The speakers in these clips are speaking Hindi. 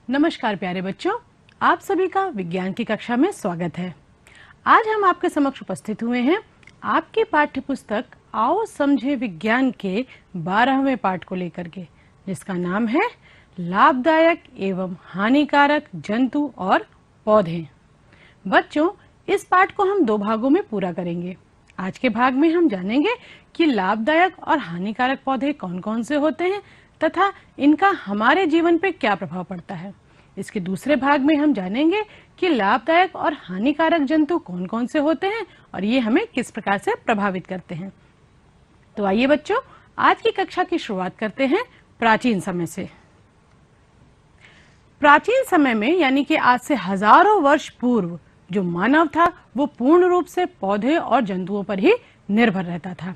नमस्कार प्यारे बच्चों, आप सभी का विज्ञान की कक्षा में स्वागत है। आज हम आपके समक्ष उपस्थित हुए हैं आपकी पाठ्य पुस्तक आओ समझे विज्ञान के 12वें पाठ को लेकर के, जिसका नाम है लाभदायक एवं हानिकारक जंतु और पौधे। बच्चों, इस पाठ को हम 2 भागों में पूरा करेंगे। आज के भाग में हम जानेंगे कि लाभदायक और हानिकारक पौधे कौन कौन से होते हैं तथा इनका हमारे जीवन पे क्या प्रभाव पड़ता है। इसके दूसरे भाग में हम जानेंगे कि लाभदायक और हानिकारक जंतु कौन कौन से होते हैं और ये हमें किस प्रकार से प्रभावित करते हैं। तो आइए बच्चों, आज की कक्षा की शुरुआत करते हैं प्राचीन समय से। प्राचीन समय में यानी कि आज से हजारों वर्ष पूर्व जो मानव था वो पूर्ण रूप से पौधे और जंतुओं पर ही निर्भर रहता था।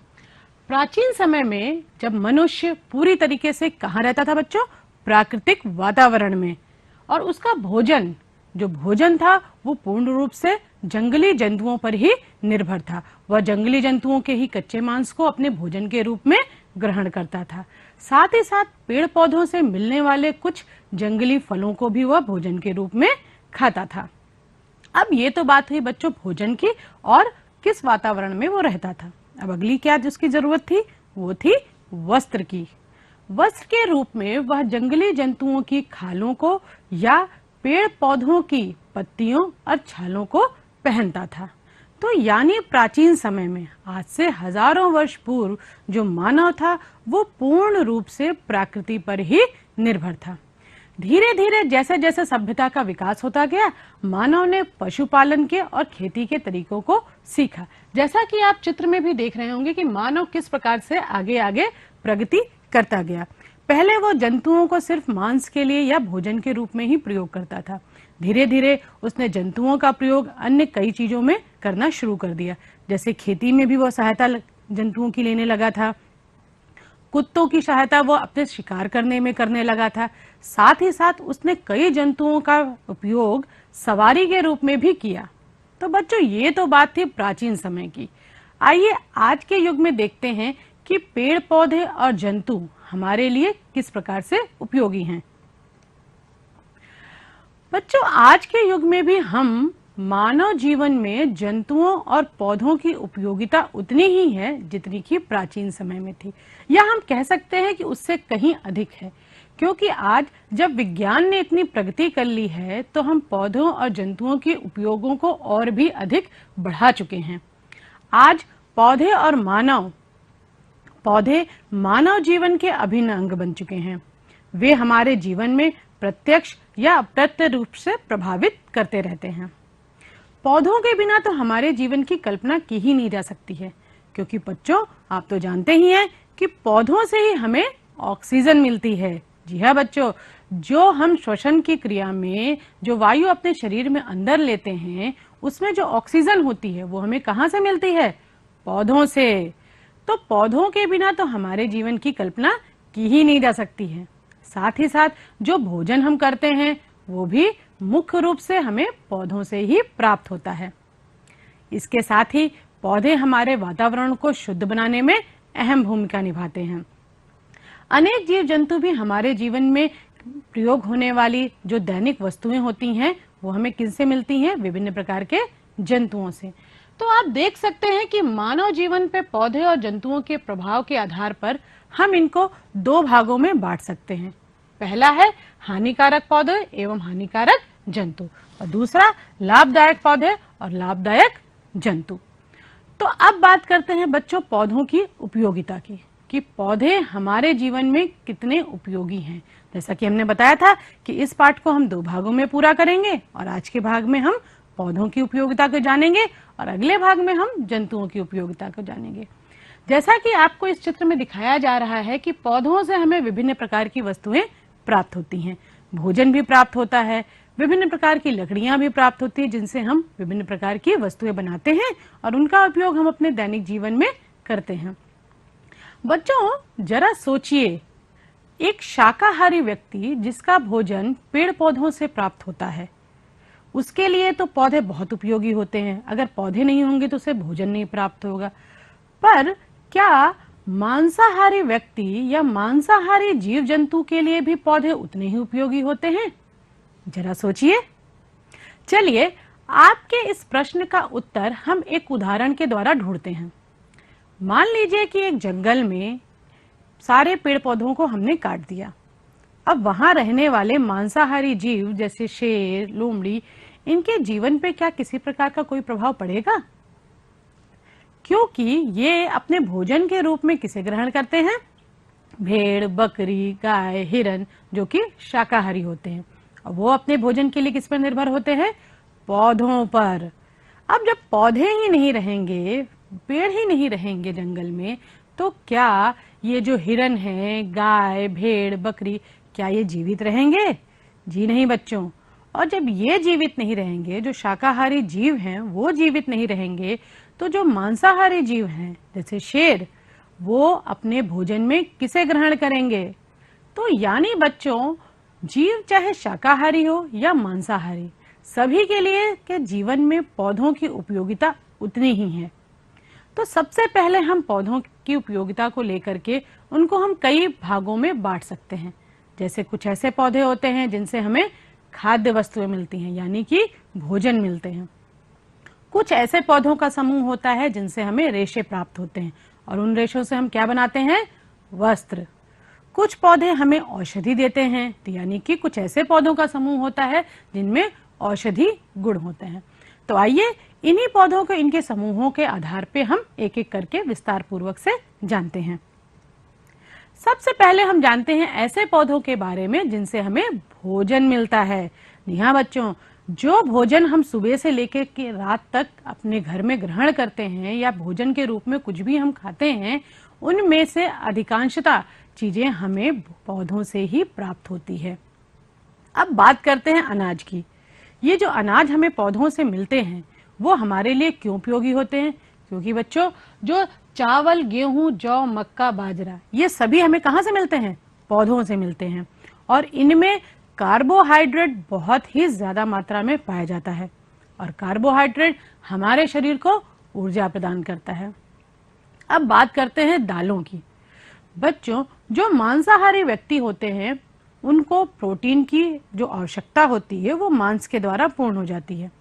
प्राचीन समय में जब मनुष्य पूरी तरीके से कहाँ रहता था बच्चों? प्राकृतिक वातावरण में। और उसका भोजन जो भोजन था वो पूर्ण रूप से जंगली जंतुओं पर ही निर्भर था। वह जंगली जंतुओं के ही कच्चे मांस को अपने भोजन के रूप में ग्रहण करता था। साथ ही साथ पेड़ पौधों से मिलने वाले कुछ जंगली फलों को भी वह भोजन के रूप में खाता था। अब ये तो बात हुई बच्चों भोजन की और किस वातावरण में वो रहता था। अब अगली क्या जिसकी जरूरत थी, वो थी वस्त्र की। वस्त्र के रूप में वह जंगली जंतुओं की खालों को या पेड़ पौधों की पत्तियों और छालों को पहनता था। तो यानी प्राचीन समय में आज से हजारों वर्ष पूर्व जो मानव था वो पूर्ण रूप से प्रकृति पर ही निर्भर था। धीरे धीरे जैसे जैसे सभ्यता का विकास होता गया, मानव ने पशुपालन के और खेती के तरीकों को सीखा। जैसा कि आप चित्र में भी देख रहे होंगे कि मानव किस प्रकार से आगे आगे प्रगति करता गया। पहले वो जंतुओं को सिर्फ मांस के लिए या भोजन के रूप में ही प्रयोग करता था। धीरे धीरे उसने जंतुओं का प्रयोग अन्य कई चीजों में करना शुरू कर दिया। जैसे खेती में भी वो सहायता जंतुओं की लेने लगा था। कुत्तों की सहायता वो अपने शिकार करने में करने लगा था। साथ ही साथ उसने कई जंतुओं का उपयोग सवारी के रूप में भी किया। तो बच्चों, ये तो बात थी प्राचीन समय की। आइए आज के युग में देखते हैं कि पेड़ पौधे और जंतु हमारे लिए किस प्रकार से उपयोगी हैं। बच्चों, आज के युग में भी हम मानव जीवन में जंतुओं और पौधों की उपयोगिता उतनी ही है जितनी कि प्राचीन समय में थी, या हम कह सकते हैं कि उससे कहीं अधिक है। क्योंकि आज जब विज्ञान ने इतनी प्रगति कर ली है तो हम पौधों और जंतुओं के उपयोगों को और भी अधिक बढ़ा चुके हैं। आज पौधे मानव जीवन के अभिन्न अंग बन चुके हैं। वे हमारे जीवन में प्रत्यक्ष या अप्रत्यक्ष रूप से प्रभावित करते रहते हैं। पौधों के बिना तो हमारे जीवन की कल्पना की ही नहीं जा सकती है, क्योंकि बच्चों आप तो जानते ही हैं कि पौधों से ही हमें ऑक्सीजन मिलती है। जी हाँ बच्चों, जो हम श्वसन की क्रिया में जो वायु अपने शरीर में अंदर लेते हैं उसमें जो ऑक्सीजन होती है वो हमें कहाँ से मिलती है? पौधों से। तो पौधों के बिना तो हमारे जीवन की कल्पना की ही नहीं जा सकती है। साथ ही साथ जो भोजन हम करते हैं वो भी मुख्य रूप से हमें पौधों से ही प्राप्त होता है। इसके साथ ही पौधे हमारे वातावरण को शुद्ध बनाने में अहम भूमिका निभाते हैं। अनेक जीव जंतु भी हमारे जीवन में प्रयोग होने वाली जो दैनिक वस्तुएं होती हैं वो हमें किनसे मिलती हैं? विभिन्न प्रकार के जंतुओं से। तो आप देख सकते हैं कि मानव जीवन पे पौधे और जंतुओं के प्रभाव के आधार पर हम इनको 2 भागों में बांट सकते हैं। पहला है हानिकारक पौधे एवं हानिकारक जंतु और दूसरा लाभदायक पौधे और लाभदायक जंतु। तो अब बात करते हैं बच्चों पौधों की उपयोगिता की, कि पौधे हमारे जीवन में कितने उपयोगी हैं। जैसा कि हमने बताया था कि इस पाठ को हम 2 भागों में पूरा करेंगे और आज के भाग में हम पौधों की उपयोगिता को जानेंगे और अगले भाग में हम जंतुओं की उपयोगिता को जानेंगे। जैसा कि आपको इस चित्र में दिखाया जा रहा है कि पौधों से हमें विभिन्न प्रकार की वस्तुएं प्राप्त होती हैं। भोजन भी प्राप्त होता है, विभिन्न प्रकार की लकड़ियां भी प्राप्त होती है जिनसे हम विभिन्न प्रकार की वस्तुएं बनाते हैं और उनका उपयोग हम अपने दैनिक जीवन में करते हैं। बच्चों जरा सोचिए, एक शाकाहारी व्यक्ति जिसका भोजन पेड़ पौधों से प्राप्त होता है उसके लिए तो पौधे बहुत उपयोगी होते हैं। अगर पौधे नहीं होंगे तो उसे भोजन नहीं प्राप्त होगा। पर क्या मांसाहारी व्यक्ति या मांसाहारी जीव जंतु के लिए भी पौधे उतने ही उपयोगी होते हैं? जरा सोचिए। चलिए आपके इस प्रश्न का उत्तर हम एक उदाहरण के द्वारा ढूंढते हैं। मान लीजिए कि एक जंगल में सारे पेड़ पौधों को हमने काट दिया। अब वहां रहने वाले मांसाहारी जीव जैसे शेर, लोमड़ी, इनके जीवन पे क्या किसी प्रकार का कोई प्रभाव पड़ेगा? क्योंकि ये अपने भोजन के रूप में किसे ग्रहण करते हैं? भेड़, बकरी, गाय, हिरन, जो कि शाकाहारी होते हैं। और वो अपने भोजन के लिए किस पर निर्भर होते हैं? पौधों पर। अब जब पौधे ही नहीं रहेंगे, पेड़ ही नहीं रहेंगे जंगल में, तो क्या ये जो हिरन है, गाय, भेड़, बकरी, क्या ये जीवित रहेंगे? जी नहीं बच्चों। और जब ये जीवित नहीं रहेंगे, जो शाकाहारी जीव हैं वो जीवित नहीं रहेंगे, तो जो मांसाहारी जीव हैं जैसे शेर, वो अपने भोजन में किसे ग्रहण करेंगे? तो यानी बच्चों, जीव चाहे शाकाहारी हो या मांसाहारी, सभी के लिए के जीवन में पौधों की उपयोगिता उतनी ही है। तो सबसे पहले हम पौधों की उपयोगिता को लेकर के उनको हम कई भागों में बांट सकते हैं। जैसे कुछ ऐसे पौधे होते हैं जिनसे हमें खाद्य वस्तुएं मिलती हैं, यानी कि भोजन मिलते हैं। कुछ ऐसे पौधों का समूह होता है जिनसे हमें रेशे प्राप्त होते हैं, और उन रेशों से हम क्या बनाते हैं? वस्त्र। कुछ पौधे हमें औषधि देते हैं, तो यानी कि कुछ ऐसे पौधों का समूह होता है जिनमें औषधि गुण होते हैं। तो आइए इन्हीं पौधों के, इनके समूहों के आधार पे हम एक एक करके विस्तार पूर्वक से जानते हैं। सबसे पहले हम जानते हैं ऐसे पौधों के बारे में जिनसे हमें भोजन मिलता है। जी हाँ बच्चों, जो भोजन हम सुबह से लेकर के रात तक अपने घर में ग्रहण करते हैं या भोजन के रूप में कुछ भी हम खाते हैं, उनमें से अधिकांशतः चीजें हमें पौधों से ही प्राप्त होती है। अब बात करते हैं अनाज की। ये जो अनाज हमें पौधों से मिलते हैं वो हमारे लिए क्यों उपयोगी होते हैं? क्योंकि बच्चों, जो चावल, गेहूं, जौ, मक्का, बाजरा, ये सभी हमें कहां से मिलते हैं? पौधों से मिलते हैं। और इनमें कार्बोहाइड्रेट बहुत ही ज्यादा मात्रा में पाया जाता है, और कार्बोहाइड्रेट हमारे शरीर को ऊर्जा प्रदान करता है। अब बात करते हैं दालों की। बच्चों, जो मांसाहारी व्यक्ति होते हैं उनको प्रोटीन की जो आवश्यकता होती है वो मांस के द्वारा पूर्ण हो जाती है,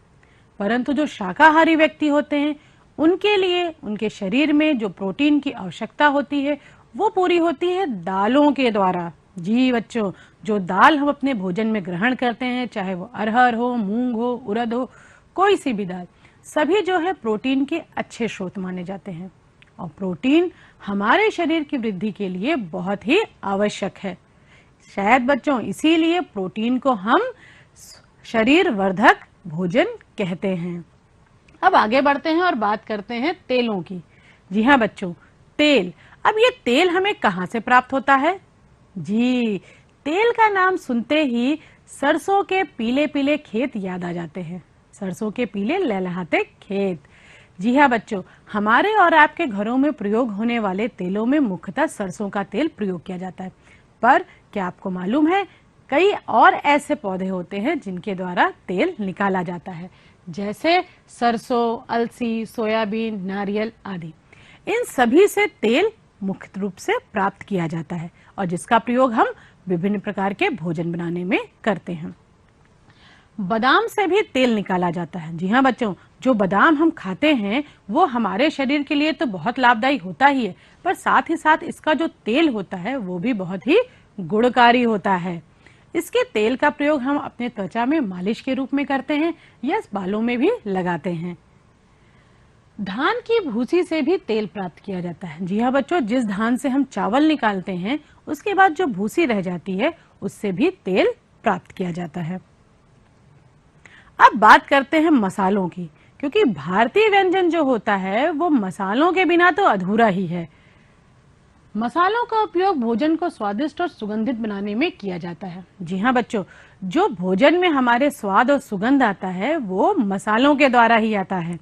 परंतु जो शाकाहारी व्यक्ति होते हैं उनके लिए उनके शरीर में जो प्रोटीन की आवश्यकता होती है वो पूरी होती है दालों के द्वारा। जी बच्चों, जो दाल हम अपने भोजन में ग्रहण करते हैं, चाहे वो अरहर हो, मूंग हो, उड़द हो, कोई सी भी दाल, सभी जो है प्रोटीन के अच्छे स्रोत माने जाते हैं। और प्रोटीन हमारे शरीर की वृद्धि के लिए बहुत ही आवश्यक है। शायद बच्चों इसीलिए प्रोटीन को हम शरीर वर्धक भोजन कहते हैं। अब आगे बढ़ते हैं और बात करते हैं तेलों की। जी हाँ बच्चों, तेल। अब ये तेल हमें कहाँ से प्राप्त होता है? जी, तेल का नाम सुनते ही सरसों के पीले पीले खेत याद आ जाते हैं। सरसों के पीले लहलहाते खेत। जी हाँ बच्चों, हमारे और आपके घरों में प्रयोग होने वाले तेलों में मुख्यतः सरसों का तेल प्रयोग किया जाता है। पर क्या आपको मालूम है, कई और ऐसे पौधे होते हैं जिनके द्वारा तेल निकाला जाता है, जैसे सरसों, अलसी, सोयाबीन, नारियल आदि। इन सभी से तेल मुख्य रूप से प्राप्त किया जाता है और जिसका प्रयोग हम विभिन्न प्रकार के भोजन बनाने में करते हैं। बादाम से भी तेल निकाला जाता है। जी हाँ बच्चों, जो बादाम हम खाते हैं वो हमारे शरीर के लिए तो बहुत लाभदायी होता ही है, पर साथ ही साथ इसका जो तेल होता है वो भी बहुत ही गुणकारी होता है। इसके तेल का प्रयोग हम अपने त्वचा में मालिश के रूप में करते हैं या बालों में भी लगाते हैं। धान की भूसी से भी तेल प्राप्त किया जाता है। जी हाँ बच्चों, जिस धान से हम चावल निकालते हैं उसके बाद जो भूसी रह जाती है उससे भी तेल प्राप्त किया जाता है। अब बात करते हैं मसालों की, क्योंकि भारतीय व्यंजन जो होता है वो मसालों के बिना तो अधूरा ही है। मसालों का उपयोग भोजन को स्वादिष्ट और सुगंधित बनाने में किया जाता है। जी हाँ बच्चों, जो भोजन में हमारे स्वाद और सुगंध आता है वो मसालों के द्वारा ही आता है।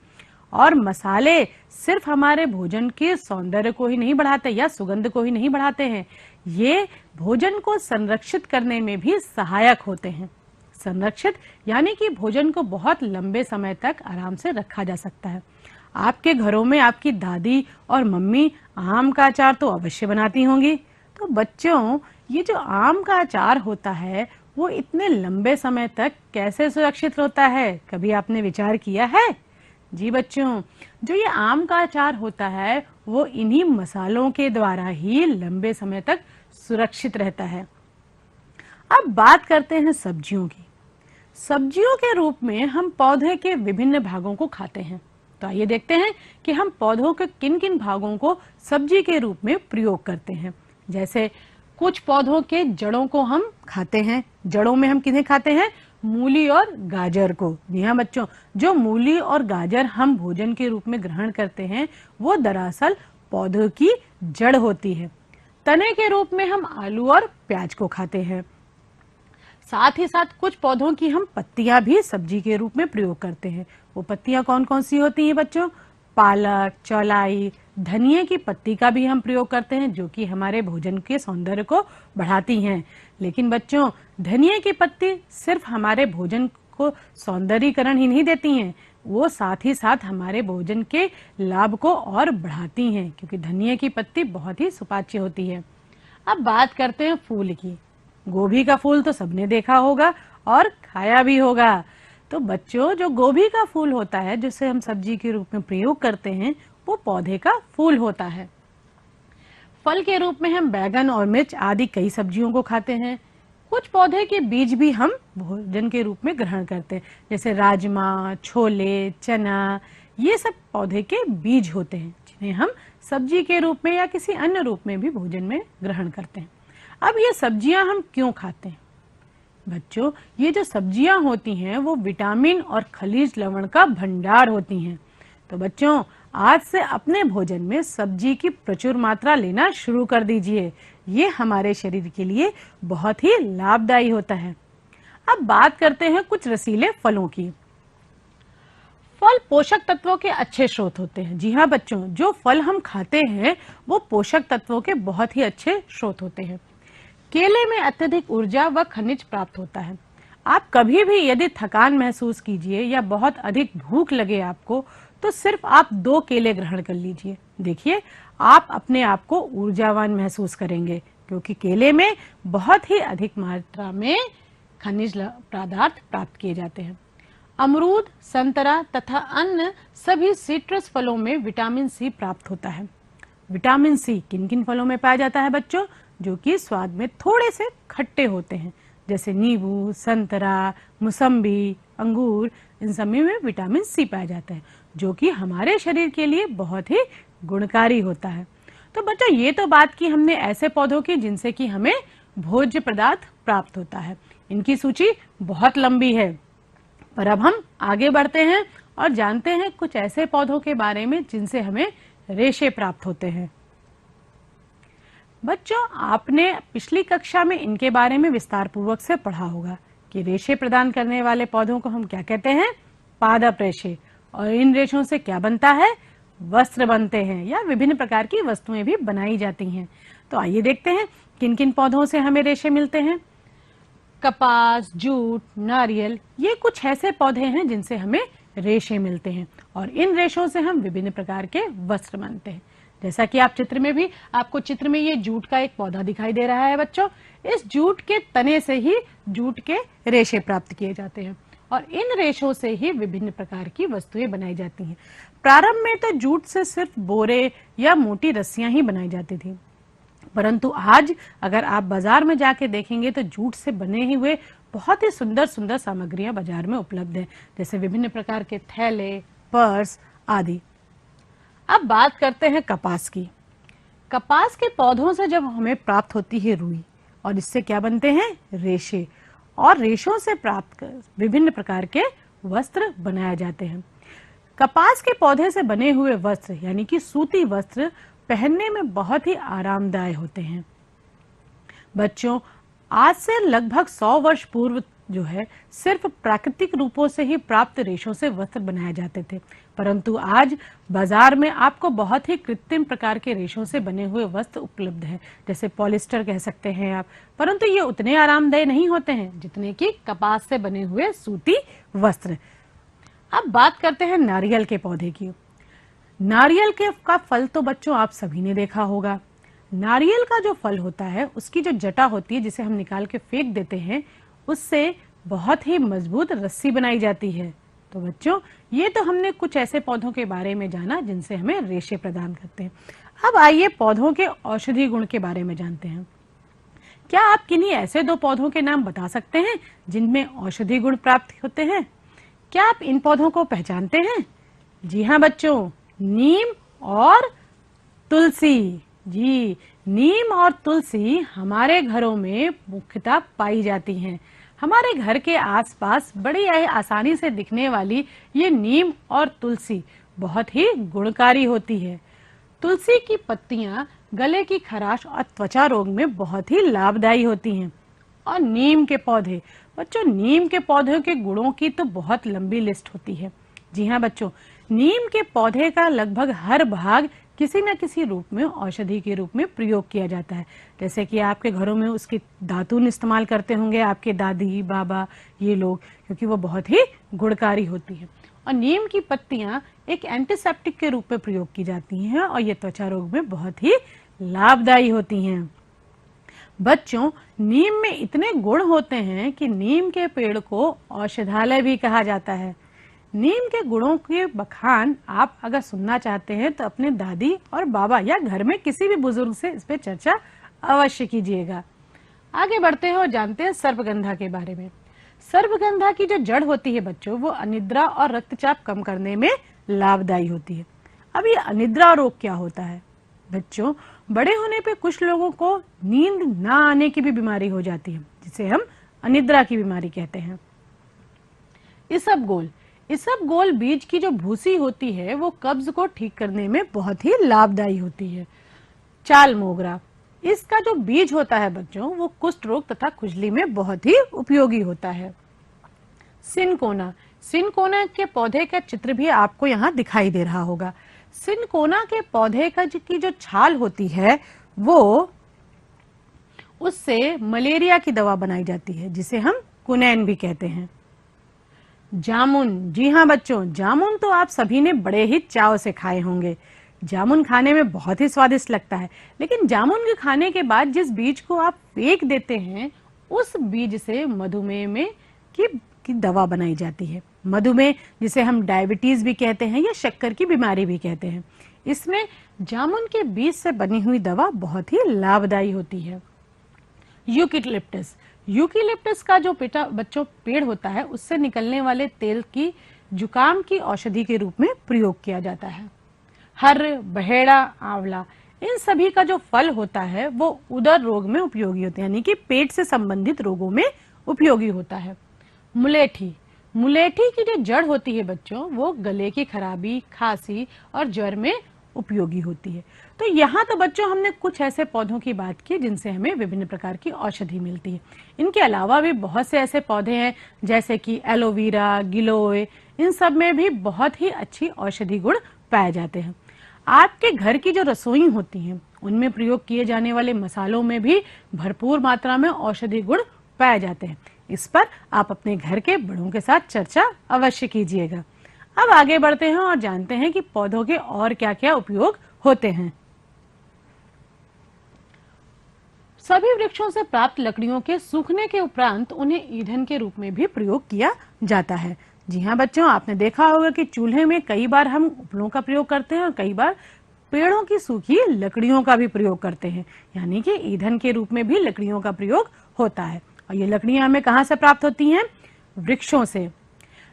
और मसाले सिर्फ हमारे भोजन के सौंदर्य को ही नहीं बढ़ाते या सुगंध को ही नहीं बढ़ाते हैं, ये भोजन को संरक्षित करने में भी सहायक होते हैं। संरक्षित यानी कि भोजन को बहुत लंबे समय तक आराम से रखा जा सकता है। आपके घरों में आपकी दादी और मम्मी आम का अचार तो अवश्य बनाती होंगी। तो बच्चों, ये जो आम का अचार होता है वो इतने लंबे समय तक कैसे सुरक्षित होता है, कभी आपने विचार किया है? जी बच्चों, जो ये आम का अचार होता है वो इन्हीं मसालों के द्वारा ही लंबे समय तक सुरक्षित रहता है। अब बात करते हैं सब्जियों की। सब्जियों के रूप में हम पौधे के विभिन्न भागों को खाते हैं। तो आइए देखते हैं कि हम पौधों के किन किन भागों को सब्जी के रूप में प्रयोग करते हैं। जैसे कुछ पौधों के जड़ों को हम खाते हैं। जड़ों में हम किन्हें खाते हैं? मूली और गाजर को। जी हाँ बच्चों, जो मूली और गाजर हम भोजन के रूप में ग्रहण करते हैं वो दरअसल पौधों की जड़ होती है। तने के रूप में हम आलू और प्याज को खाते हैं। साथ ही साथ कुछ पौधों की हम पत्तियां भी सब्जी के रूप में प्रयोग करते हैं। वो पत्तियां कौन कौन सी होती हैं बच्चों? पालक, चौलाई, धनिया की पत्ती का भी हम प्रयोग करते हैं, जो कि हमारे भोजन के सौंदर्य को बढ़ाती हैं। लेकिन बच्चों, धनिया की पत्ती सिर्फ हमारे भोजन को सौंदर्यीकरण ही नहीं देती हैं, वो साथ ही साथ हमारे भोजन के लाभ को और बढ़ाती हैं, क्योंकि धनिया की पत्ती बहुत ही सुपाच्य होती है। अब बात करते हैं फूल की। गोभी का फूल तो सबने देखा होगा और खाया भी होगा। तो बच्चों, जो गोभी का फूल होता है जिसे हम सब्जी के रूप में प्रयोग करते हैं वो पौधे का फूल होता है। फल के रूप में हम बैगन और मिर्च आदि कई सब्जियों को खाते हैं। कुछ पौधे के बीज भी हम भोजन के रूप में ग्रहण करते हैं, जैसे राजमा, छोले, चना, ये सब पौधे के बीज होते हैं जिन्हें हम सब्जी के रूप में या किसी अन्य रूप में भी भोजन में ग्रहण करते हैं। अब ये सब्जियां हम क्यों खाते हैं? बच्चों, ये जो सब्जियां होती हैं वो विटामिन और खनिज लवण का भंडार होती हैं। तो बच्चों, आज से अपने भोजन में सब्जी की प्रचुर मात्रा लेना शुरू कर दीजिए। ये हमारे शरीर के लिए बहुत ही लाभदायी होता है। अब बात करते हैं कुछ रसीले फलों की। फल पोषक तत्वों के अच्छे स्रोत होते हैं। जी हाँ बच्चों, जो फल हम खाते हैं वो पोषक तत्वों के बहुत ही अच्छे स्रोत होते हैं। केले में अत्यधिक ऊर्जा व खनिज प्राप्त होता है। आप कभी भी यदि थकान महसूस कीजिए या बहुत अधिक भूख लगे आपको, तो सिर्फ आप 2 केले ग्रहण कर लीजिए। देखिए, आप अपने आप को ऊर्जावान महसूस करेंगे, क्योंकि केले में बहुत ही अधिक मात्रा में खनिज पदार्थ प्राप्त किए जाते हैं। अमरूद, संतरा तथा अन्य सभी सिट्रस फलों में विटामिन सी प्राप्त होता है। विटामिन सी किन किन फलों में पाया जाता है बच्चों? जो कि स्वाद में थोड़े से खट्टे होते हैं, जैसे नींबू, संतरा, मौसम्बी, अंगूर, इन सभी में विटामिन सी पाया जाता है, जो कि हमारे शरीर के लिए बहुत ही गुणकारी होता है। तो बच्चों, ये तो बात की हमने ऐसे पौधों की जिनसे कि हमें भोज्य पदार्थ प्राप्त होता है। इनकी सूची बहुत लंबी है, पर अब हम आगे बढ़ते हैं और जानते हैं कुछ ऐसे पौधों के बारे में जिनसे हमें रेशे प्राप्त होते हैं। बच्चों, आपने पिछली कक्षा में इनके बारे में विस्तार पूर्वक से पढ़ा होगा कि रेशे प्रदान करने वाले पौधों को हम क्या कहते हैं? पादप रेशे। और इन रेशों से क्या बनता है? वस्त्र बनते हैं या विभिन्न प्रकार की वस्तुएं भी बनाई जाती हैं। तो आइए देखते हैं किन किन पौधों से हमें रेशे मिलते हैं। कपास, जूट, नारियल, ये कुछ ऐसे पौधे हैं जिनसे हमें रेशे मिलते हैं, और इन रेशों से हम विभिन्न प्रकार के वस्त्र बनते हैं। जैसा कि आप चित्र में भी, आपको चित्र में ये जूट का एक पौधा दिखाई दे रहा है बच्चों। इस जूट के तने से ही जूट के रेशे प्राप्त किए जाते हैं, और इन रेशों से ही विभिन्न प्रकार की वस्तुएं बनाई जाती हैं। प्रारंभ में तो जूट से सिर्फ बोरे या मोटी रस्सियां ही बनाई जाती थी, परंतु आज अगर आप बाजार में जाके देखेंगे तो जूट से बने हुए बहुत ही सुंदर सुंदर सामग्रियां बाजार में उपलब्ध हैं, जैसे विभिन्न प्रकार के थैले, पर्स आदि। अब बात करते हैं कपास की। कपास के पौधों से जब हमें प्राप्त होती है रुई, और इससे क्या बनते हैं? रेशे, और रेशों से प्राप्त विभिन्न प्रकार के वस्त्र बनाए जाते हैं। कपास के पौधे से बने हुए वस्त्र यानी कि सूती वस्त्र पहनने में बहुत ही आरामदायक होते हैं। बच्चों, आज से लगभग 100 वर्ष पूर्व जो है सिर्फ प्राकृतिक रूपों से ही प्राप्त रेशों से वस्त्र बनाए जाते थे, परंतु आज बाजार में आपको बहुत ही कृत्रिम प्रकार के रेशों से बने हुए वस्त्र उपलब्ध हैं, जैसे पॉलिस्टर कह सकते हैं आप, परंतु ये उतने आरामदायी नहीं होते हैं जितने कि कपास से बने हुए सूती वस्त्र। अब बात करते हैं नारियल के पौधे की। नारियल के का फल तो बच्चों आप सभी ने देखा होगा। नारियल का जो फल होता है उसकी जो जटा होती है जिसे हम निकाल के फेंक देते हैं, उससे बहुत ही मजबूत रस्सी बनाई जाती है। तो बच्चों, ये तो हमने कुछ ऐसे पौधों के बारे में जाना जिनसे हमें रेशे प्रदान करते हैं। अब आइए पौधों के औषधि गुण के बारे में जानते हैं। क्या आप किन्हीं ऐसे 2 पौधों के नाम बता सकते हैं जिनमें औषधि गुण प्राप्त होते हैं? क्या आप इन पौधों को पहचानते हैं? जी हाँ बच्चों, नीम और तुलसी। जी, नीम और तुलसी हमारे घरों में मुख्यतः पाई जाती हैं। हमारे घर के आसपास बड़ी आसानी से दिखने वाली ये नीम और तुलसी बहुत ही गुणकारी होती है। तुलसी की पत्तियां गले की खराश और त्वचा रोग में बहुत ही लाभदायी होती हैं। और नीम के पौधे, बच्चों नीम के पौधों के गुणों की तो बहुत लंबी लिस्ट होती है। जी हाँ बच्चों, नीम के पौधे का लगभग हर भाग किसी न किसी रूप में औषधि के रूप में प्रयोग किया जाता है। जैसे कि आपके घरों में उसकी दातून इस्तेमाल करते होंगे आपके दादी बाबा ये लोग, क्योंकि वो बहुत ही गुणकारी होती है। और नीम की पत्तियां एक एंटीसेप्टिक के रूप में प्रयोग की जाती हैं और ये त्वचा रोग में बहुत ही लाभदायी होती हैं। बच्चों, नीम में इतने गुण होते हैं कि नीम के पेड़ को औषधालय भी कहा जाता है। नीम के गुणों के बखान आप अगर सुनना चाहते हैं तो अपने दादी और बाबा या घर में किसी भी बुजुर्ग से इस पे चर्चा अवश्य कीजिएगा। आगे बढ़ते हैं और जानते हैं सर्पगंधा के बारे में। सर्पगंधा की जो जड़ होती है बच्चों, वो अनिद्रा और रक्तचाप कम करने में लाभदायी होती है। अब ये अनिद्रा रोग क्या होता है? बच्चों, बड़े होने पे कुछ लोगों को नींद ना आने की भी बीमारी हो जाती है, जिसे हम अनिद्रा की बीमारी कहते हैं। इसबगोल बीज की जो भूसी होती है वो कब्ज को ठीक करने में बहुत ही लाभदायी होती है। चाल मोगरा, इसका जो बीज होता है बच्चों, वो कुष्ठ रोग तथा खुजली में बहुत ही उपयोगी होता है। सिनकोना के पौधे का चित्र भी आपको यहाँ दिखाई दे रहा होगा। सिनकोना के पौधे की जो छाल होती है वो उससे मलेरिया की दवा बनाई जाती है, जिसे हम कुनैन भी कहते हैं। जामुन, जी हाँ बच्चों, जामुन तो आप सभी ने बड़े ही चाव से खाए होंगे। जामुन खाने में बहुत ही स्वादिष्ट लगता है, लेकिन जामुन के खाने के बाद जिस बीज को आप फेंक देते हैं, उस बीज से मधुमेह में की दवा बनाई जाती है। मधुमेह, जिसे हम डायबिटीज भी कहते हैं या शक्कर की बीमारी भी कहते हैं, इसमें जामुन के बीज से बनी हुई दवा बहुत ही लाभदायी होती है। यूकेलिप्टस का जो बच्चों पेड़ होता है, उससे निकलने वाले तेल की जुकाम की औषधि के रूप में प्रयोग किया जाता है। हर्र, बहेड़ा, आंवला, इन सभी का जो फल होता है वो उदर रोग में उपयोगी होते हैं, यानी कि पेट से संबंधित रोगों में उपयोगी होता है। मुलेठी की जो जड़ होती है बच्चों, वो गले की खराबी, खांसी और ज्वर में उपयोगी होती है। तो यहाँ तो बच्चों हमने कुछ ऐसे पौधों की बात की जिनसे हमें विभिन्न प्रकार की औषधि मिलती है। इनके अलावा भी बहुत से ऐसे पौधे हैं जैसे कि एलोवेरा, गिलोय, इन सब में भी बहुत ही अच्छी औषधि गुण पाए जाते हैं। आपके घर की जो रसोई होती हैं, उनमें प्रयोग किए जाने वाले मसालों में भी भरपूर मात्रा में औषधि गुण पाए जाते हैं। इस पर आप अपने घर के बड़ों के साथ चर्चा अवश्य कीजिएगा। अब आगे बढ़ते हैं और जानते हैं कि पौधों के और क्या क्या उपयोग होते हैं। सभी वृक्षों से प्राप्त लकड़ियों के सूखने के उपरांत उन्हें ईंधन के रूप में भी प्रयोग किया जाता है। जी हाँ बच्चों, आपने देखा होगा कि चूल्हे में कई बार हम उपलों का प्रयोग करते हैं और कई बार पेड़ों की सूखी लकड़ियों का भी प्रयोग करते हैं, यानी कि ईंधन के रूप में भी लकड़ियों का प्रयोग होता है। और ये लकड़ियां हमें कहाँ से प्राप्त होती हैं? वृक्षों से।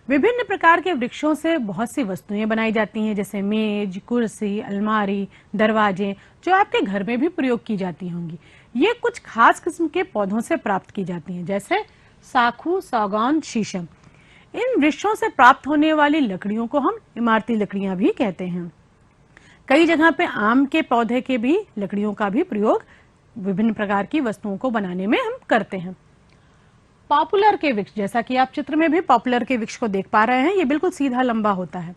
विभिन्न प्रकार के वृक्षों से बहुत सी वस्तुएं बनाई जाती हैं, जैसे मेज, कुर्सी, अलमारी, दरवाजे, जो आपके घर में भी प्रयोग की जाती होंगी। ये कुछ खास किस्म के पौधों से प्राप्त की जाती हैं, जैसे साखू, सागौन, शीशम। इन वृक्षों से प्राप्त होने वाली लकड़ियों को हम इमारती लकड़ियां भी कहते हैं। कई जगह पे आम के पौधे के भी लकड़ियों का भी प्रयोग विभिन्न प्रकार की वस्तुओं को बनाने में हम करते हैं। पॉपुलर के वृक्ष, जैसा कि आप चित्र में भी पॉपुलर के वृक्ष को देख पा रहे हैं, ये बिल्कुल सीधा लंबा होता है।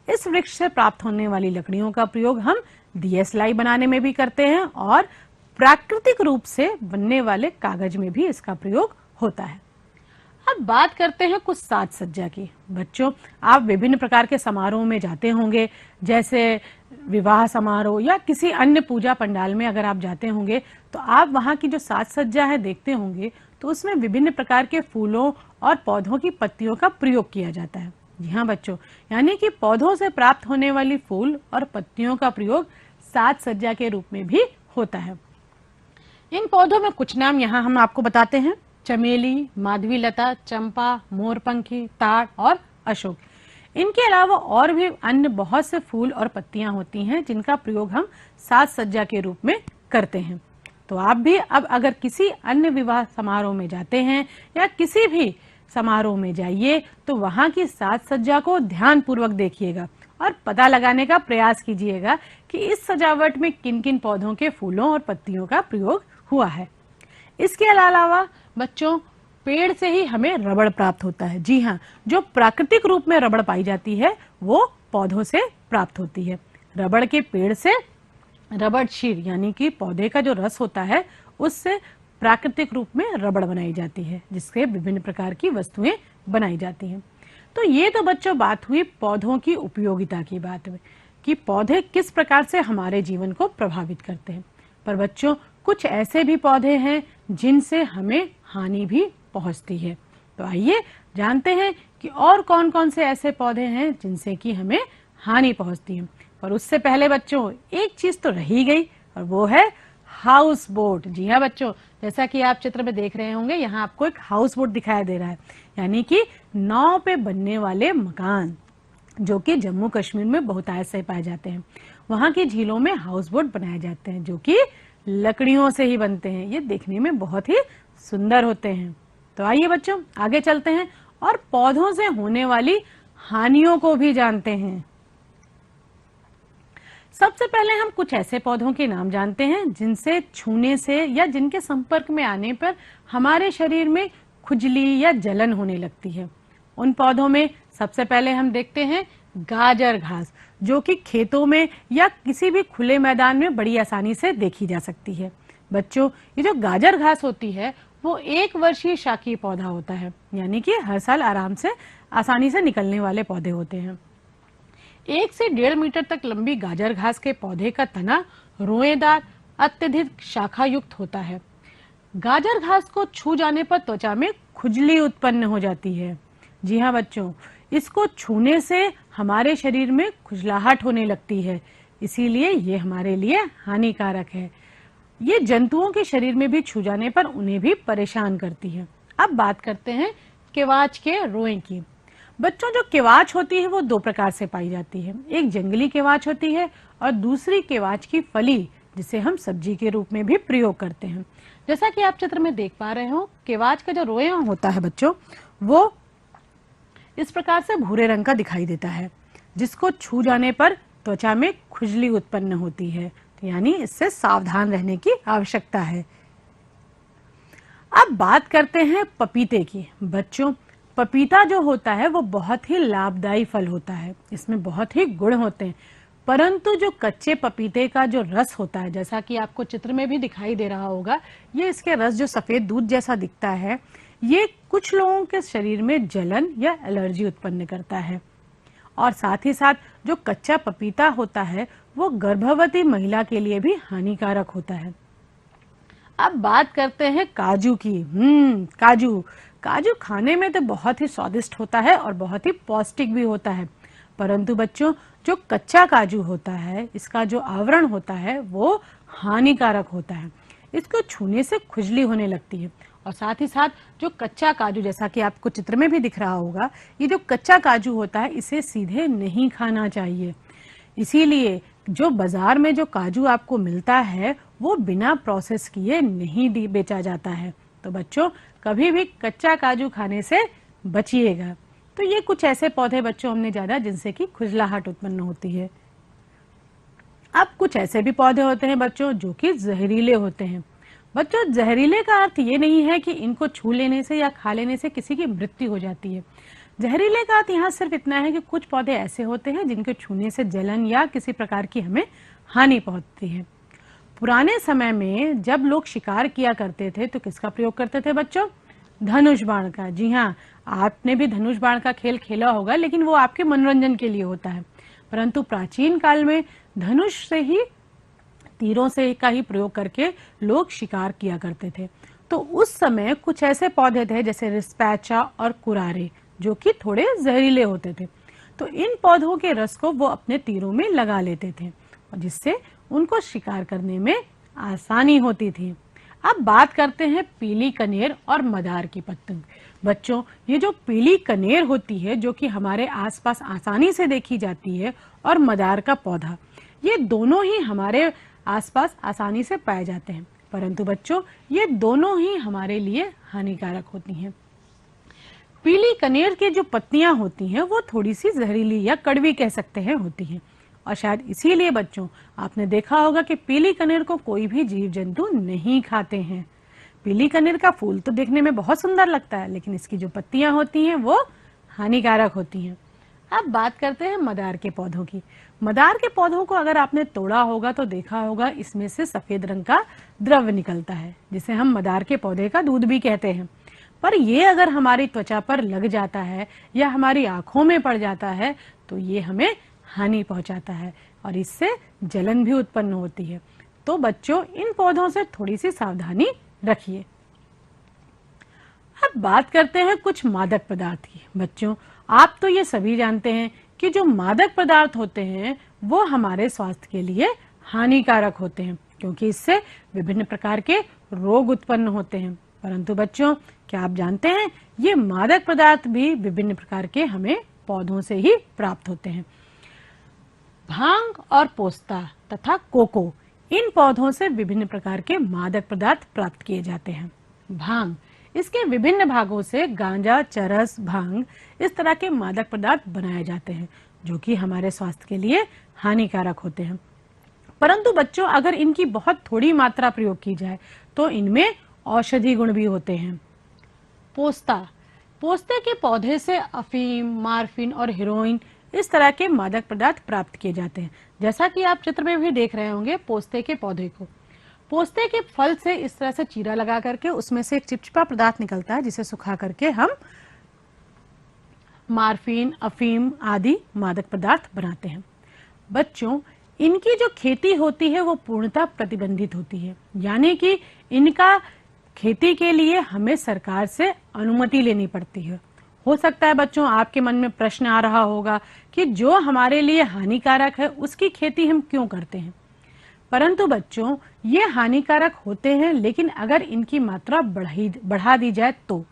इस वृक्ष से प्राप्त होने वाली लकड़ियों का प्रयोग हम दिए सिलाई बनाने में भी करते हैं और प्राकृतिक रूप से बनने वाले कागज में भी इसका प्रयोग होता है। अब बात करते हैं कुछ साज सज्जा की। बच्चों, आप विभिन्न प्रकार के समारोह में जाते होंगे, जैसे विवाह समारोह या किसी अन्य पूजा पंडाल में अगर आप जाते होंगे तो आप वहां की जो साज सज्जा है देखते होंगे, तो उसमें विभिन्न प्रकार के फूलों और पौधों की पत्तियों का प्रयोग किया जाता है। जी हाँ बच्चों, यानी कि पौधों से प्राप्त होने वाली फूल और पत्तियों का प्रयोग साज सज्जा के रूप में भी होता है। इन पौधों में कुछ नाम यहाँ हम आपको बताते हैं: चमेली, माधवी लता, चंपा, मोरपंखी, ताड़ और अशोक। इनके अलावा और भी अन्य बहुत से फूल और पत्तियां होती हैं जिनका प्रयोग हम साज सज्जा के रूप में करते हैं। तो आप भी अब अगर किसी अन्य विवाह समारोह में जाते हैं या किसी भी समारोह में जाइए तो वहां की साज सज्जा को ध्यान पूर्वक देखिएगा और पता लगाने का प्रयास कीजिएगा कि इस सजावट में किन किन पौधों के फूलों और पत्तियों का प्रयोग हुआ है। इसके अलावा बच्चों, पेड़ से ही हमें रबड़ प्राप्त होता है। जी हाँ, जो प्राकृतिक रूप में रबड़ पाई जाती है वो पौधों से प्राप्त होती है। रबड़ के पेड़ से रबड़ शीर यानी कि पौधे का जो रस होता है उससे प्राकृतिक रूप में रबड़ बनाई जाती है, जिससे विभिन्न प्रकार की वस्तुएं बनाई जाती हैं। तो ये तो बच्चों बात हुई पौधों की उपयोगिता की बात में कि पौधे किस प्रकार से हमारे जीवन को प्रभावित करते हैं। पर बच्चों, कुछ ऐसे भी पौधे हैं जिनसे हमें हानि भी पहुंचती है। तो आइए जानते हैं कि और कौन कौन से ऐसे पौधे हैं जिनसे कि हमें हानि पहुंचती है। पर उससे पहले बच्चों, एक चीज तो रही गई और वो है हाउस बोट। जी हाँ बच्चों, जैसा कि आप चित्र में देख रहे होंगे, यहाँ आपको एक हाउस बोट दिखाई दे रहा है, यानी कि नाव पे बनने वाले मकान, जो कि जम्मू कश्मीर में बहुतायत से पाए जाते हैं। वहां की झीलों में हाउस बोट बनाए जाते हैं जो कि लकड़ियों से ही बनते हैं। ये देखने में बहुत ही सुंदर होते हैं। तो आइए बच्चों आगे चलते हैं और पौधों से होने वाली हानियों को भी जानते हैं। सबसे पहले हम कुछ ऐसे पौधों के नाम जानते हैं जिनसे छूने से या जिनके संपर्क में आने पर हमारे शरीर में खुजली या जलन होने लगती है। उन पौधों में सबसे पहले हम देखते हैं गाजर घास, जो कि खेतों में या किसी भी खुले मैदान में बड़ी आसानी से देखी जा सकती है। बच्चों, ये जो गाजर घास होती है वो 1 वर्षीय शाकीय पौधा होता है, यानी कि हर साल आराम से आसानी से निकलने वाले पौधे होते हैं। 1 से 1.5 मीटर तक लंबी गाजर घास के पौधे का तना रोएदार, अत्यधिक शाखा युक्त होता है। गाजर घास को छू जाने पर त्वचा में खुजली उत्पन्न हो जाती है। जी हाँ बच्चों, इसको छूने से हमारे शरीर में खुजलाहट होने लगती है, इसीलिए ये हमारे लिए हानिकारक है। ये जंतुओं के शरीर में भी छू जाने पर उन्हें भी परेशान करती है। अब बात करते हैं केवाच के रोए की। बच्चों, जो केवाच होती है वो 2 प्रकार से पाई जाती है। एक जंगली केवाच होती है और दूसरी केवाच की फली, जिसे हम सब्जी के रूप में भी प्रयोग करते हैं। जैसा कि आप चित्र में देख पा रहे हो, केवाच का जो रोया होता है बच्चों, वो इस प्रकार से भूरे रंग का दिखाई देता है, जिसको छू जाने पर त्वचा में खुजली उत्पन्न होती है। तो यानी इससे सावधान रहने की आवश्यकता है। अब बात करते हैं पपीते की। बच्चों, पपीता जो होता है वो बहुत ही लाभदायी फल होता है, इसमें बहुत ही गुण होते हैं। परंतु जो कच्चे पपीते का जो रस होता है, जैसा कि आपको चित्र में भी दिखाई दे रहा होगा, ये इसके रस जो सफेद दूध जैसा दिखता है, ये कुछ लोगों के शरीर में जलन या एलर्जी उत्पन्न करता है। और साथ ही साथ जो कच्चा पपीता होता है वो गर्भवती महिला के लिए भी हानिकारक होता है। अब बात करते हैं काजू की। काजू खाने में तो बहुत ही स्वादिष्ट होता है और बहुत ही पौष्टिक भी होता है, परंतु बच्चों, जो कच्चा काजू होता है, इसका जो आवरण होता है वो हानिकारक होता है। इसको छूने से खुजली होने लगती है और साथ ही साथ जो कच्चा काजू, जैसा कि आपको चित्र में भी दिख रहा होगा, ये जो कच्चा काजू होता है इसे सीधे नहीं खाना चाहिए। इसीलिए जो बाजार में जो काजू आपको मिलता है वो बिना प्रोसेस किए नहीं बेचा जाता है। तो बच्चों, कभी भी कच्चा काजू खाने से बचिएगा। तो ये कुछ ऐसे पौधे बच्चों हमने जाना जिनसे कि खुजलाहट उत्पन्न होती है। अब कुछ ऐसे भी पौधे होते हैं बच्चों जो कि जहरीले होते हैं। बच्चों, जहरीले का अर्थ ये नहीं है कि इनको छू लेने से या खा लेने से किसी की मृत्यु हो जाती है। जहरीले का अर्थ यहाँ सिर्फ इतना है कि कुछ पौधे ऐसे होते हैं जिनके छूने से जलन या किसी प्रकार की हमें हानि पहुंचती है। पुराने समय में जब लोग शिकार किया करते थे तो किसका प्रयोग करते थे बच्चों? धनुष बाण का। जी हाँ, आपने भी धनुष बाण का खेल खेला होगा, लेकिन वो आपके मनोरंजन के लिए होता है। परंतु प्राचीन काल में धनुष से ही, तीरों से का ही प्रयोग करके लोग शिकार किया करते थे। तो उस समय कुछ ऐसे पौधे थे जैसे रिस्पैचा और कुरारे, जो कि थोड़े जहरीले होते थे। तो इन पौधों के रस को वो अपने तीरों में लगा लेते थे, और जिससे उनको शिकार करने में आसानी होती थी। अब बात करते हैं पीली कनेर और मदार की पतंग। बच्चों, ये जो पीली कनेर होती है, जो कि हमारे आसपास आसानी से देखी जाती है, और मदार का पौधा, ये दोनों ही हमारे आसपास आसानी से पाए जाते हैं, परंतु बच्चों ये दोनों ही हमारे लिए हानिकारक होती हैं। पीली कनेर की जो पत्तियां होती हैं वो थोड़ी सी जहरीली या कड़वी कह सकते हैं होती हैं, और शायद इसीलिए बच्चों आपने देखा होगा कि पीली कनेर को कोई भी जीव जंतु नहीं खाते हैं। पीली कनेर का फूल तो देखने में बहुत सुंदर लगता है, लेकिन इसकी जो पत्तियां होती हैं वो हानिकारक होती हैं। अब बात करते हैं मदार के पौधों की। मदार के पौधों को अगर आपने तोड़ा होगा तो देखा होगा इसमें से सफेद रंग का द्रव्य निकलता है, जिसे हम मदार के पौधे का दूध भी कहते हैं। पर ये अगर हमारी त्वचा पर लग जाता है या हमारी आंखों में पड़ जाता है तो ये हमें हानि पहुंचाता है, और इससे जलन भी उत्पन्न होती है। तो बच्चों इन पौधों से थोड़ी सी सावधानी रखिए। अब बात करते हैं कुछ मादक पदार्थ की। बच्चों, आप तो ये सभी जानते हैं कि जो मादक पदार्थ होते हैं वो हमारे स्वास्थ्य के लिए हानिकारक होते हैं, क्योंकि इससे विभिन्न प्रकार के रोग उत्पन्न होते हैं। परंतु बच्चों, क्या आप जानते हैं ये मादक पदार्थ भी विभिन्न प्रकार के हमें पौधों से ही प्राप्त होते हैं। भांग और पोस्ता तथा कोको, इन पौधों से विभिन्न प्रकार के मादक पदार्थ प्राप्त किए जाते हैं। भांग, इसके विभिन्न भागों से गांजा, चरस, भांग, इस तरह के मादक पदार्थ बनाए जाते हैं, जो कि हमारे स्वास्थ्य के लिए हानिकारक होते हैं। परंतु बच्चों अगर इनकी बहुत थोड़ी मात्रा प्रयोग की जाए तो इनमें औषधि गुण भी होते हैं। पोस्ता, पोस्ते के पौधे से अफीम, मार्फिन और हेरोइन, इस तरह के मादक पदार्थ प्राप्त किए जाते हैं। जैसा कि आप चित्र में भी देख रहे होंगे पोस्ते के पौधे को। पोस्ते के फल से इस तरह से चीरा लगा करके उसमें से एक चिपचिपा पदार्थ निकलता है, जिसे सुखा करके हम मार्फिन, अफीम आदि मादक पदार्थ बनाते हैं। बच्चों, इनकी जो खेती होती है वो पूर्णतः प्रतिबंधित होती है, यानी कि इनका खेती के लिए हमें सरकार से अनुमति लेनी पड़ती है। हो सकता है बच्चों आपके मन में प्रश्न आ रहा होगा कि जो हमारे लिए हानिकारक है उसकी खेती हम क्यों करते हैं। परंतु बच्चों ये हानिकारक होते हैं, लेकिन अगर इनकी मात्रा बढ़ा दी जाए तो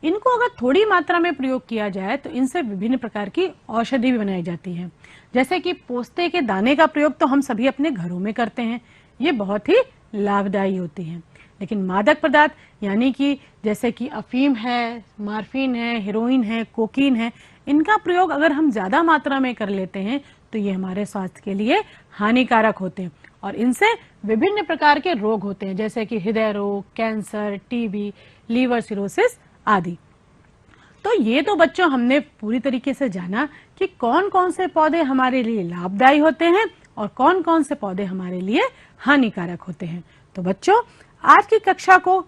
इनको अगर थोड़ी मात्रा में प्रयोग किया जाए तो इनसे विभिन्न प्रकार की औषधि भी बनाई जाती है। जैसे कि पोस्ते के दाने का प्रयोग तो हम सभी अपने घरों में करते हैं, ये बहुत ही लाभदायी होती है। लेकिन मादक पदार्थ यानी कि जैसे कि अफीम है, मार्फिन है, हेरोइन है, कोकीन है, इनका प्रयोग अगर हम ज्यादा मात्रा में कर लेते हैं तो ये हमारे स्वास्थ्य के लिए हानिकारक होते हैं, और इनसे विभिन्न प्रकार के रोग होते हैं, जैसे कि हृदय रोग, कैंसर, टीबी, लीवर सिरोसिस आदि। तो ये तो बच्चों हमने पूरी तरीके से जाना कि कौन कौन से पौधे हमारे लिए लाभदायी होते हैं और कौन कौन से पौधे हमारे लिए हानिकारक होते हैं। तो बच्चों आज की कक्षा को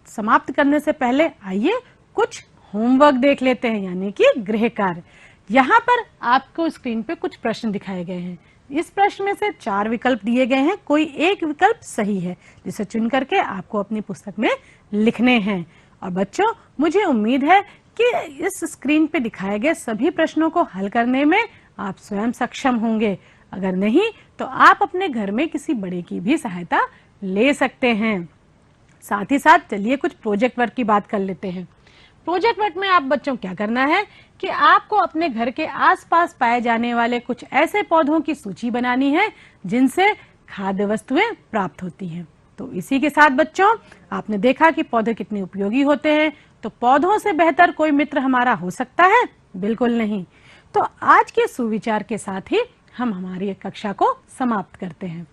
समाप्त करने से पहले आइए कुछ होमवर्क देख लेते हैं, यानी कि गृह कार्य। यहाँ पर आपको स्क्रीन पे कुछ प्रश्न दिखाए गए हैं। इस प्रश्न में से 4 विकल्प दिए गए हैं, कोई एक विकल्प सही है जिसे चुन करके आपको अपनी पुस्तक में लिखने हैं। और बच्चों मुझे उम्मीद है कि इस स्क्रीन पे दिखाए गए सभी प्रश्नों को हल करने में आप स्वयं सक्षम होंगे। अगर नहीं तो आप अपने घर में किसी बड़े की भी सहायता ले सकते हैं। साथ ही साथ चलिए कुछ प्रोजेक्ट वर्क की बात कर लेते हैं। प्रोजेक्ट वर्क में आप बच्चों क्या करना है कि आपको अपने घर के आसपास पाए जाने वाले कुछ ऐसे पौधों की सूची बनानी है जिनसे खाद्य वस्तुएं प्राप्त होती हैं। तो इसी के साथ बच्चों आपने देखा कि पौधे कितने उपयोगी होते हैं, तो पौधों से बेहतर कोई मित्र हमारा हो सकता है? बिल्कुल नहीं। तो आज के सुविचार के साथ ही हम हमारी कक्षा को समाप्त करते हैं।